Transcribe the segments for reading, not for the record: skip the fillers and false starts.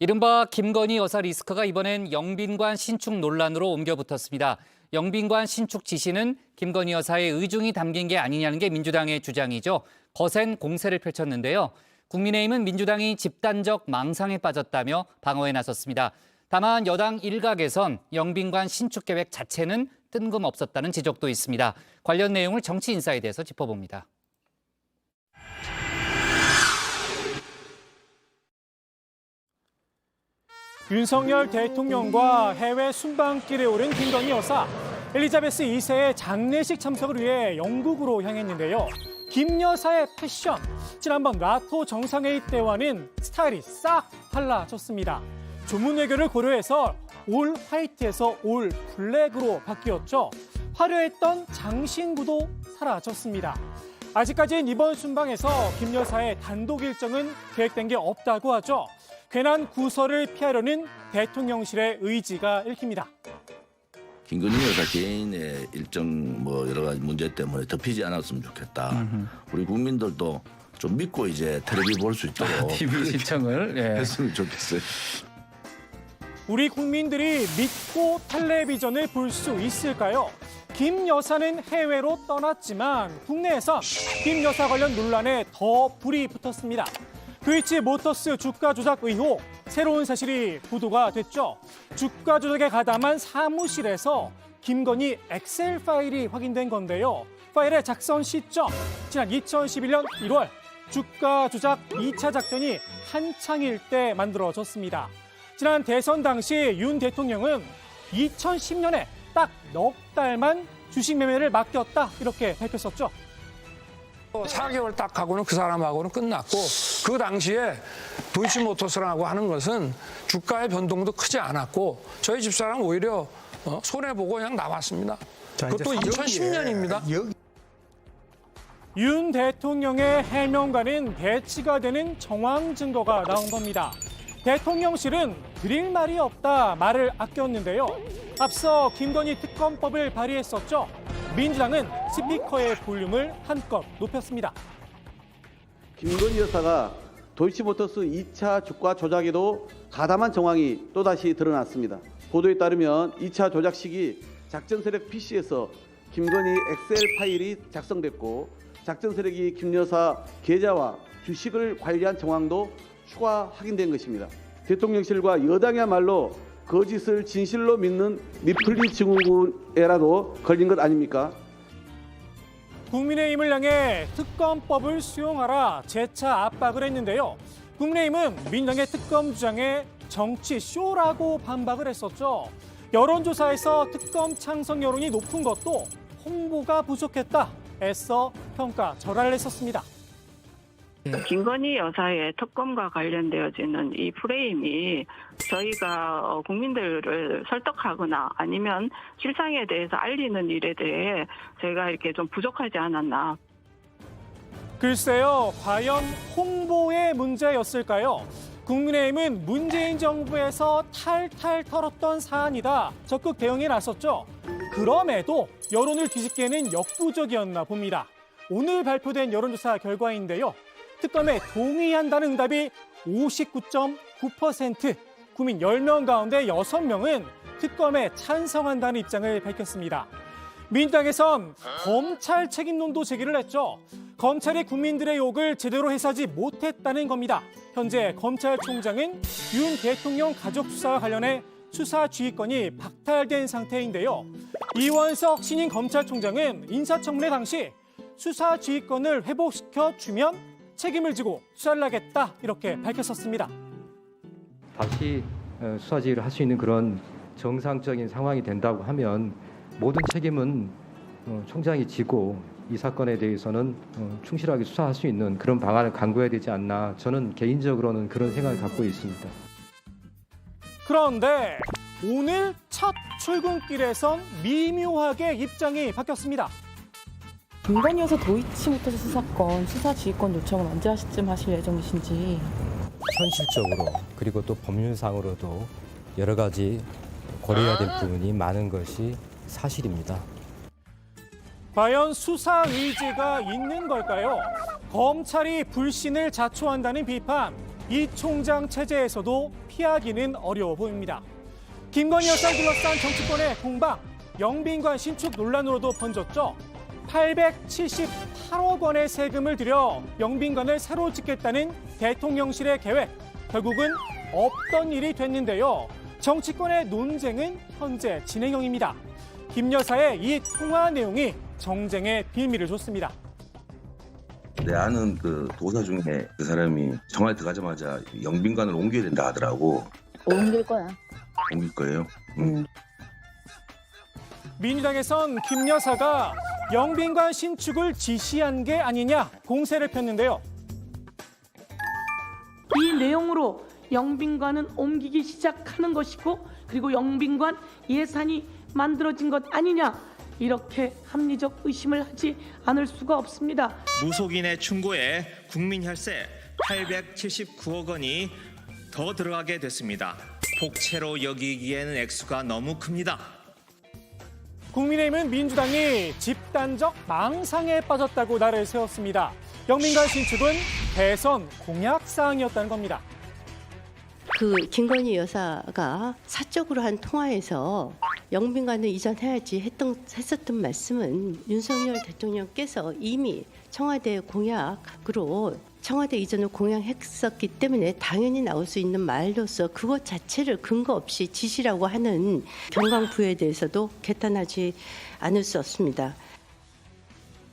이른바 김건희 여사 리스크가 이번엔 영빈관 신축 논란으로 옮겨붙었습니다. 영빈관 신축 지시는 김건희 여사의 의중이 담긴 게 아니냐는 게 민주당의 주장이죠. 거센 공세를 펼쳤는데요. 국민의힘은 민주당이 집단적 망상에 빠졌다며 방어에 나섰습니다. 다만 여당 일각에선 영빈관 신축 계획 자체는 뜬금없었다는 지적도 있습니다. 관련 내용을 정치인사이드에서 짚어봅니다. 윤석열 대통령과 해외 순방길에 오른 김건희 여사. 엘리자베스 2세의 장례식 참석을 위해 영국으로 향했는데요. 김 여사의 패션, 지난번 나토 정상회의 때와는 스타일이 싹 달라졌습니다. 조문 외교를 고려해서 올 화이트에서 올 블랙으로 바뀌었죠. 화려했던 장신구도 사라졌습니다. 아직까지는 이번 순방에서 김 여사의 단독 일정은 계획된 게 없다고 하죠. 괜한 구설을 피하려는 대통령실의 의지가 읽힙니다. 김건희 여사 개인의 일정 여러 가지 문제 때문에 덮이지 않았으면 좋겠다. 우리 국민들도 좀 믿고 이제 텔레비 볼 수 있도록 TV 시청을 했으면 좋겠어요. 우리 국민들이 믿고 텔레비전을 볼 수 있을까요? 김 여사는 해외로 떠났지만 국내에선 김 여사 관련 논란에 더 불이 붙었습니다. 도이치모터스 주가 조작 의혹, 새로운 사실이 보도가 됐죠. 주가 조작에 가담한 사무실에서 김건희 엑셀 파일이 확인된 건데요. 파일의 작성 시점, 지난 2011년 1월 주가 조작 2차 작전이 한창일 때 만들어졌습니다. 지난 대선 당시 윤 대통령은 2010년에 딱 넉 달만 주식 매매를 맡겼다 이렇게 밝혔었죠. 4개월 딱 하고는 그 사람하고는 끝났고 그 당시에 도이치모터스라고 하는 것은 주가의 변동도 크지 않았고 저희 집사람 오히려 손해보고 그냥 나왔습니다. 그것도 2010년입니다. 윤 대통령의 해명과는 배치가 되는 정황 증거가 나온 겁니다. 대통령실은 드릴 말이 없다 말을 아꼈는데요. 앞서 김건희 특검법을 발의했었죠. 민주당은 스피커의 볼륨을 한껏 높였습니다. 김건희 여사가 도이치모터스 2차 주가 조작에도 가담한 정황이 또다시 드러났습니다. 보도에 따르면 2차 조작 시기 작전 세력 PC에서 김건희 엑셀 파일이 작성됐고 작전 세력이 김 여사 계좌와 주식을 관리한 정황도 추가 확인된 것입니다. 대통령실과 여당이야말로 거짓을 진실로 믿는 미플리 증후군에라도 걸린 것 아닙니까? 국민의힘을 향해 특검법을 수용하라 재차 압박을 했는데요. 국민의힘은 민주당의 특검 주장에 정치 쇼라고 반박을 했었죠. 여론조사에서 특검 창성 여론이 높은 것도 홍보가 부족했다. 애써 평가 절하를 했었습니다. 김건희 여사의 특검과 관련되어지는 이 프레임이 저희가 국민들을 설득하거나 아니면 실상에 대해서 알리는 일에 대해 저희가 이렇게 좀 부족하지 않았나. 글쎄요, 과연 홍보의 문제였을까요? 국민의힘은 문재인 정부에서 탈탈 털었던 사안이다. 적극 대응에 나섰죠. 그럼에도 여론을 뒤집기에는 역부족이었나 봅니다. 오늘 발표된 여론조사 결과인데요. 특검에 동의한다는 응답이 59.9%, 국민 10명 가운데 6명은 특검에 찬성한다는 입장을 밝혔습니다. 민주당에선 검찰 책임론도 제기를 했죠. 검찰이 국민들의 욕을 제대로 해소하지 못했다는 겁니다. 현재 검찰총장은 윤 대통령 가족 수사와 관련해 수사 지휘권이 박탈된 상태인데요. 이원석 신임 검찰총장은 인사청문회 당시 수사 지휘권을 회복시켜 주면 책임을 지고 수사를 하겠다 이렇게 밝혔었습니다. 다시 수사 지휘를 할 수 있는 그런 정상적인 상황이 된다고 하면 모든 책임은 총장이 지고 이 사건에 대해서는 충실하게 수사할 수 있는 그런 방안을 강구해야 되지 않나, 저는 개인적으로는 그런 생각을 갖고 있습니다. 그런데 오늘 첫 출근길에선 미묘하게 입장이 바뀌었습니다. 김건희 여사 도이치모터스 사건 수사 지휘권 요청은 언제 하시쯤 하실 예정이신지. 현실적으로 그리고 또 법률상으로도 여러 가지 고려해야 될 부분이 많은 것이 사실입니다. 과연 수사 의지가 있는 걸까요? 검찰이 불신을 자초한다는 비판, 이 총장 체제에서도 피하기는 어려워 보입니다. 김건희 여사를 둘러싼 정치권의 공방, 영빈관 신축 논란으로도 번졌죠. 878억 원의 세금을 들여 영빈관을 새로 짓겠다는 대통령실의 계획, 결국은 없던 일이 됐는데요. 정치권의 논쟁은 현재 진행형입니다. 김 여사의 이 통화 내용이 정쟁의 빌미를 줬습니다. 내 아는 그 도사 중에 그 사람이 청와대 들어가자마자 영빈관을 옮겨야 된다 하더라고. 옮길 거야. 옮길 거예요? 민주당에선 김 여사가 영빈관 신축을 지시한 게 아니냐 공세를 폈는데요. 이 내용으로 영빈관은 옮기기 시작하는 것이고 그리고 영빈관 예산이 만들어진 것 아니냐 이렇게 합리적 의심을 하지 않을 수가 없습니다. 무속인의 충고에 국민 혈세 879억 원이 더 들어가게 됐습니다. 복채로 여기기에는 액수가 너무 큽니다. 국민의힘은 민주당이 집단적 망상에 빠졌다고 날을 세웠습니다. 영빈관 신축은 대선 공약 사항이었다는 겁니다. 그 김건희 여사가 사적으로 한 통화에서 영빈관을 이전해야지 했었던 말씀은 윤석열 대통령께서 이미 청와대 공약으로 청와대 이전을 공약했었기 때문에 당연히 나올 수 있는 말로서 그것 자체를 근거 없이 지시라고 하는 경강부에 대해서도 개탄하지 않을 수 없습니다.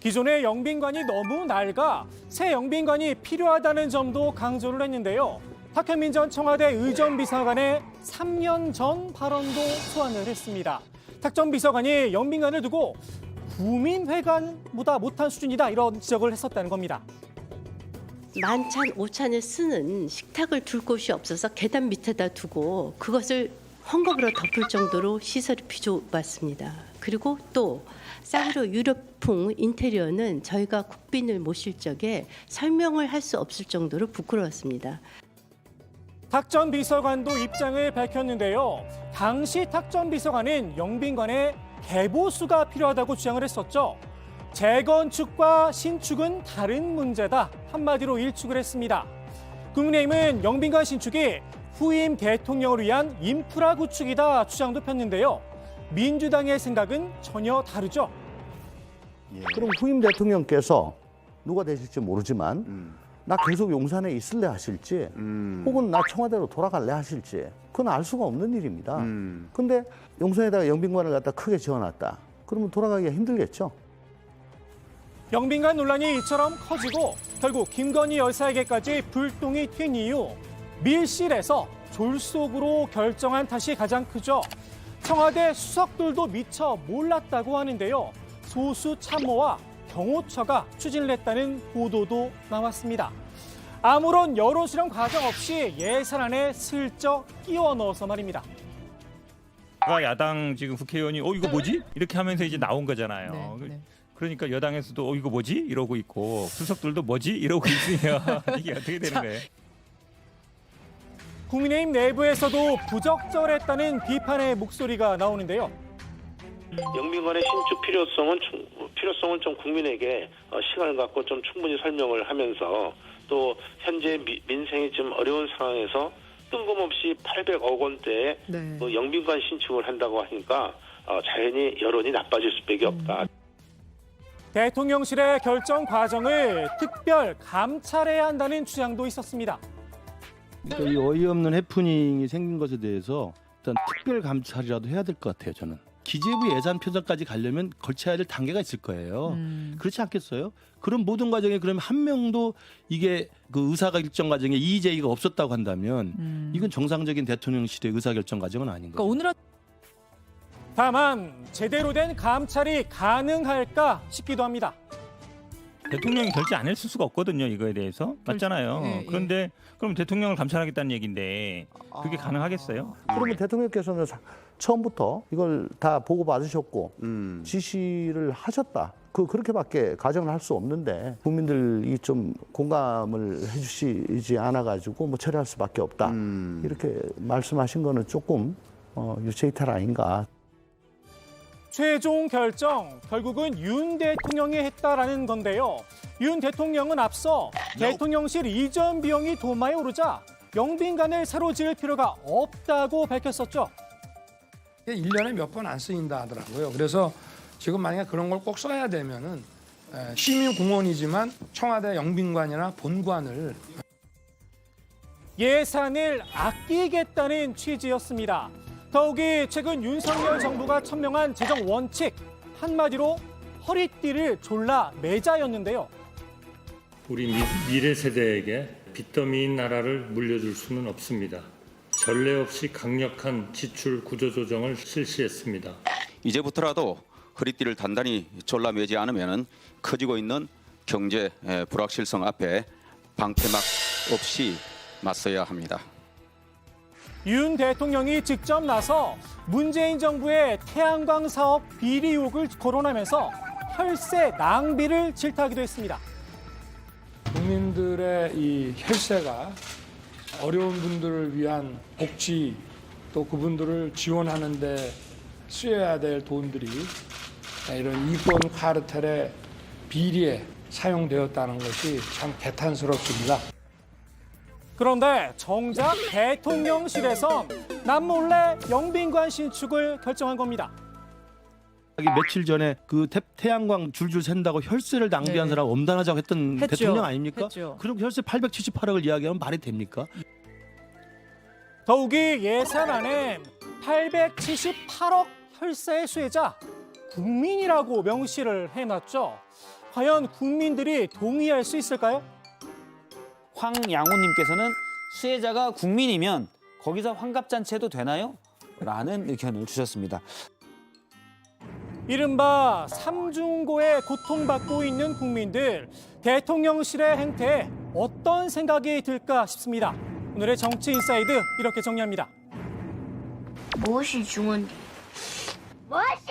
기존의 영빈관이 너무 낡아 새 영빈관이 필요하다는 점도 강조를 했는데요. 탁현민 전 청와대 의전비서관의 3년 전 발언도 소환을 했습니다. 탁 전 비서관이 영빈관을 두고 구민회관보다 못한 수준이다 이런 지적을 했었다는 겁니다. 만찬 오찬을 쓰는 식탁을 둘 곳이 없어서 계단 밑에다 두고 그것을 헝겊으로 덮을 정도로 시설이 비좁았습니다. 그리고 또 싸구려 유럽풍 인테리어는 저희가 국빈을 모실 적에 설명을 할 수 없을 정도로 부끄러웠습니다. 탁 전 비서관도 입장을 밝혔는데요. 당시 탁 전 비서관은 영빈관에 개보수가 필요하다고 주장을 했었죠. 재건축과 신축은 다른 문제다. 한마디로 일축을 했습니다. 국민의힘은 영빈관 신축이 후임 대통령을 위한 인프라 구축이다 주장도 폈는데요. 민주당의 생각은 전혀 다르죠. 그럼 후임 대통령께서 누가 되실지 모르지만 나 계속 용산에 있을래 하실지 혹은 나 청와대로 돌아갈래 하실지 그건 알 수가 없는 일입니다. 근데 용산에다가 영빈관을 갖다 크게 지어놨다. 그러면 돌아가기가 힘들겠죠. 영빈관 논란이 이처럼 커지고 결국 김건희 여사에게까지 불똥이 튄 이유, 밀실에서 졸속으로 결정한 탓이 가장 크죠. 청와대 수석들도 미처 몰랐다고 하는데요. 소수 참모와 경호처가 추진을 했다는 보도도 나왔습니다. 아무런 여론 수렴 과정 없이 예산안에 슬쩍 끼워 넣어서 말입니다. 야당 지금 국회의원이 이거 뭐지? 이렇게 하면서 이제 나온 거잖아요. 네. 그러니까 여당에서도 이거 뭐지? 이러고 있고 수석들도 뭐지? 이러고 있으면 이게 어떻게 되는 거예요? 국민의힘 내부에서도 부적절했다는 비판의 목소리가 나오는데요. 영빈관의 신축 필요성은 좀 국민에게 시간을 갖고 좀 충분히 설명을 하면서 또 현재 민생이 좀 어려운 상황에서 뜬금없이 800억 원대의 그 영빈관 신축을 한다고 하니까 자연히 여론이 나빠질 수밖에 없다. 대통령실의 결정 과정을 특별 감찰해야 한다는 주장도 있었습니다. 그러니까 이 어이없는 해프닝이 생긴 것에 대해서 일단 특별 감찰이라도 해야 될 것 같아요. 저는 기재부 예산 편성까지 가려면 걸쳐야 될 단계가 있을 거예요. 그렇지 않겠어요? 그런 모든 과정에 그러면 한 명도 이게 그 의사결정 과정에 이의 제기가 없었다고 한다면 이건 정상적인 대통령실의 의사결정 과정은 아닌 거죠. 오늘 다만 제대로 된 감찰이 가능할까 싶기도 합니다. 대통령이 결재 안 했을 수가 없거든요. 이거에 대해서. 맞잖아요. 그런데 그럼 대통령을 감찰하겠다는 얘기인데 그게 가능하겠어요? 그러면 대통령께서는 처음부터 이걸 다 보고받으셨고 지시를 하셨다. 그렇게밖에 가정을 할 수 없는데 국민들이 좀 공감을 해주시지 않아가지고 뭐 처리할 수밖에 없다. 이렇게 말씀하신 거는 조금 유체이탈 아닌가. 최종 결정 결국은 윤 대통령이 했다라는 건데요. 윤 대통령은 앞서 대통령실 이전 비용이 도마에 오르자 영빈관을 새로 지을 필요가 없다고 밝혔었죠. 1년에 몇 번 안 쓰인다 하더라고요. 그래서 지금 만약에 그런 걸 꼭 써야 되면은 시민공원이지만 청와대 영빈관이나 본관을 예산을 아끼겠다는 취지였습니다. 더욱이 최근 윤석열 정부가 천명한 재정 원칙, 한마디로 허리띠를 졸라 매자였는데요. 우리 미래 세대에게 빚더미인 나라를 물려줄 수는 없습니다. 전례 없이 강력한 지출 구조 조정을 실시했습니다. 이제부터라도 허리띠를 단단히 졸라매지 않으면 커지고 있는 경제 불확실성 앞에 방패막 없이 맞서야 합니다. 윤 대통령이 직접 나서 문재인 정부의 태양광 사업 비리 의혹을 거론하면서 혈세 낭비를 질타하기도 했습니다. 국민들의 이 혈세가 어려운 분들을 위한 복지 또 그분들을 지원하는 데 쓰여야 될 돈들이 이런 이권 카르텔의 비리에 사용되었다는 것이 참 개탄스럽습니다. 그런데 정작 대통령실에선 남몰래 영빈관 신축을 결정한 겁니다. 며칠 전에 그 태양광 줄줄 샌다고 혈세를 낭비한 사람 엄단하자고 했던 했죠. 대통령 아닙니까? 했죠. 그럼 혈세 878억을 이야기하면 말이 됩니까? 더욱이 예산안에 878억 혈세의 수혜자 국민이라고 명시를 해놨죠. 과연 국민들이 동의할 수 있을까요? 황양호님께서는 수혜자가 국민이면 거기서 환갑잔치해도 되나요? 라는 의견을 주셨습니다. 이른바 삼중고에 고통받고 있는 국민들, 대통령실의 행태에 어떤 생각이 들까 싶습니다. 오늘의 정치 인사이드 이렇게 정리합니다. 무엇이 중요한지? 무엇이